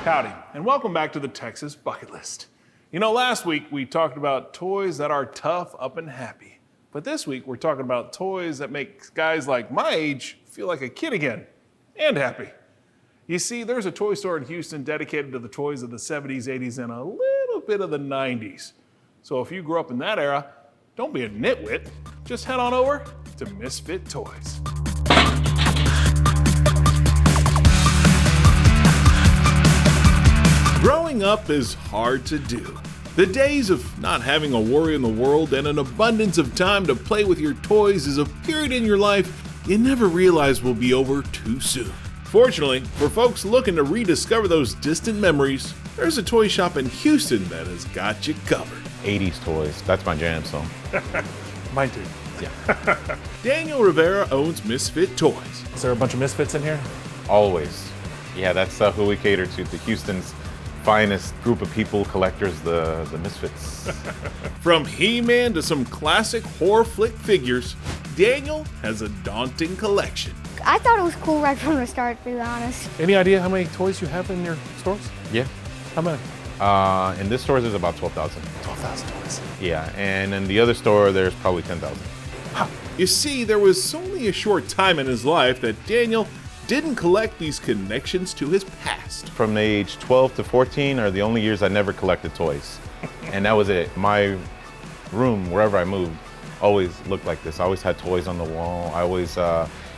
Howdy, and welcome back to the Texas Bucket List. You know, last week we talked about toys that are tough, up, and happy. But this week we're talking about toys that make guys like my age feel like a kid again, and happy. You see, there's a toy store in Houston dedicated to the toys of the 70s, 80s, and a little bit of the 90s. So if you grew up in that era, don't be a nitwit. Just head on over to Misfit Toys. Growing up is hard to do. The days of not having a worry in the world and an abundance of time to play with your toys is a period in your life you never realize will be over too soon. Fortunately, for folks looking to rediscover those distant memories, there's a toy shop in Houston that has got you covered. 80s toys, that's my jam, so. Mine too. Yeah. Daniel Rivera owns Misfit Toys. Is there a bunch of Misfits in here? Always. Yeah, that's who we cater to Houston's finest group of people, collectors, the Misfits. From He-Man to some classic horror flick figures, Daniel has a daunting collection. I thought it was cool right from the start, to be honest. Any idea how many toys you have in your stores? Yeah. How many? In this store, there's about 12,000. 12,000 toys. Yeah, and in the other store, there's probably 10,000. You see, there was only a short time in his life that Daniel didn't collect these connections to his past. From age 12 to 14 are the only years I never collected toys. And that was it. My room, wherever I moved, always looked like this. I always had toys on the wall. I always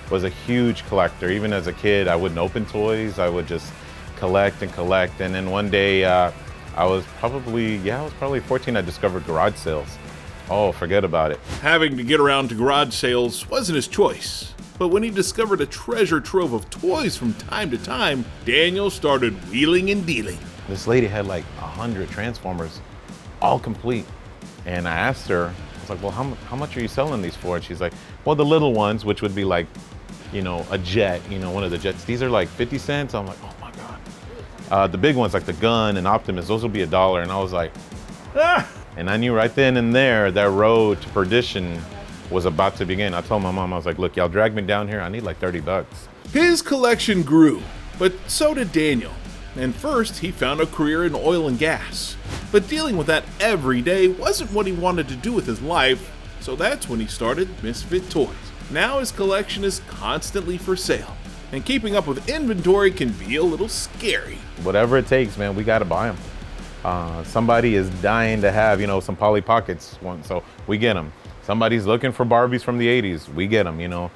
was a huge collector. Even as a kid, I wouldn't open toys. I would just collect and collect. And then one day, I was probably 14, I discovered garage sales. Oh, forget about it. Having to get around to garage sales wasn't his choice. But when he discovered a treasure trove of toys from time to time, Daniel started wheeling and dealing. This lady had like 100 Transformers, all complete. And I asked her, I was like, well, how much are you selling these for? And she's like, well, the little ones, which would be like, you know, a jet, you know, one of the jets, these are like 50 cents. I'm like, oh my God. The big ones like the Gun and Optimus, those will be $1. And I was like, ah! And I knew right then and there that road to perdition was about to begin. I told my mom, I was like, look, y'all drag me down here, I need like 30 bucks. His collection grew, but so did Daniel. And first, he found a career in oil and gas. But dealing with that every day wasn't what he wanted to do with his life, so that's when he started Misfit Toys. Now his collection is constantly for sale, and keeping up with inventory can be a little scary. Whatever it takes, man, we gotta buy them. Somebody is dying to have, you know, some Polly Pockets, so we get them. Somebody's looking for Barbies from the 80s, we get them, you know.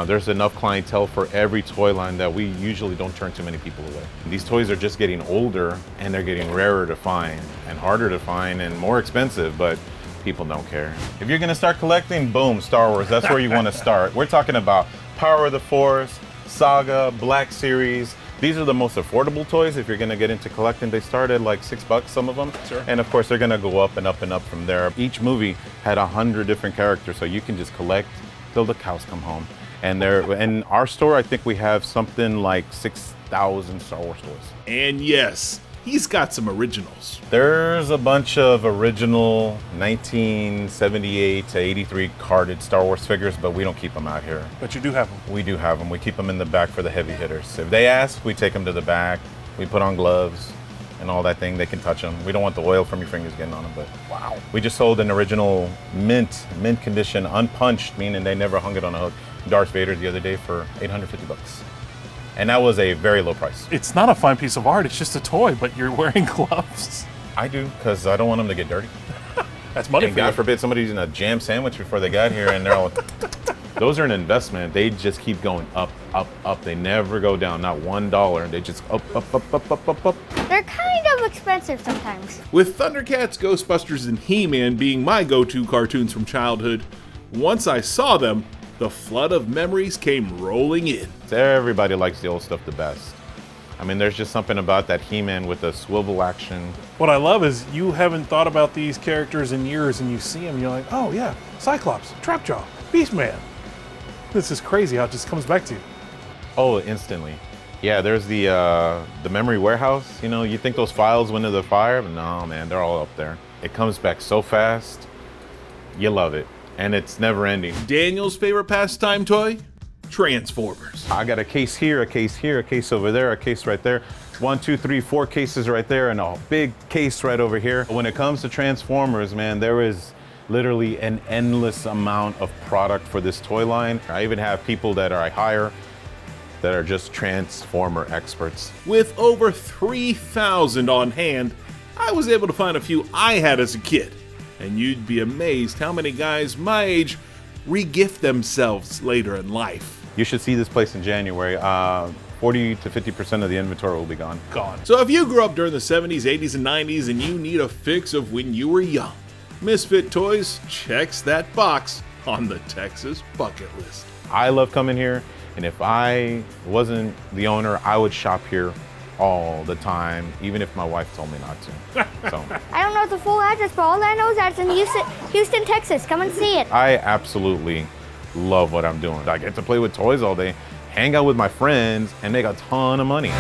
There's enough clientele for every toy line that we usually don't turn too many people away. These toys are just getting older and they're getting rarer to find and harder to find and more expensive, but people don't care. If you're gonna start collecting, boom, Star Wars, that's where you wanna start. We're talking about Power of the Force, Saga, Black Series. These are the most affordable toys if you're gonna get into collecting. They start at like $6, some of them. Sure. And of course, they're gonna go up and up and up from there. Each movie had 100 different characters, so you can just collect till the cows come home. And in our store, I think we have something like 6,000 Star Wars toys. And yes, he's got some originals. There's a bunch of original 1978 to 83 carded Star Wars figures, but we don't keep them out here. But you do have them. We do have them. We keep them in the back for the heavy hitters. If they ask, we take them to the back. We put on gloves and all that thing. They can touch them. We don't want the oil from your fingers getting on them, but wow. We just sold an original mint condition, unpunched, meaning they never hung it on a hook, Darth Vader the other day for $850. And that was a very low price. It's not a fine piece of art, it's just a toy, but you're wearing gloves. I do, because I don't want them to get dirty. That's money And for God you. forbid somebody's eating a jam sandwich before they got here and they're all, those are an investment. They just keep going up, up, up. They never go down, not $1. They just up, up, up, up, up, up, up. They're kind of expensive sometimes. With Thundercats, Ghostbusters, and He-Man being my go-to cartoons from childhood, once I saw them, the flood of memories came rolling in. Everybody likes the old stuff the best. I mean, there's just something about that He-Man with the swivel action. What I love is you haven't thought about these characters in years and you see them and you're like, oh yeah, Cyclops, Trapjaw, Beastman. This is crazy how it just comes back to you. Oh, instantly. Yeah, there's the memory warehouse. You know, you think those files went into the fire, but no, man, they're all up there. It comes back so fast. You love it. And it's never ending. Daniel's favorite pastime toy? Transformers. I got a case here, a case here, a case over there, a case right there. 1, 2, 3, 4 cases right there and a big case right over here. When it comes to Transformers, man, there is literally an endless amount of product for this toy line. I even have people that I hire that are just Transformer experts. With over 3,000 on hand, I was able to find a few I had as a kid. And you'd be amazed how many guys my age re-gift themselves later in life. You should see this place in January. 40 to 50% of the inventory will be gone. So if you grew up during the 70s, 80s, and 90s and you need a fix of when you were young, Misfit Toys checks that box on the Texas bucket list. I love coming here, and if I wasn't the owner, I would shop here all the time, even if my wife told me not to. So I don't know the full address, but all I know is that it's in Houston, Texas. Come and see it. I absolutely love what I'm doing. I get to play with toys all day, hang out with my friends, and make a ton of money.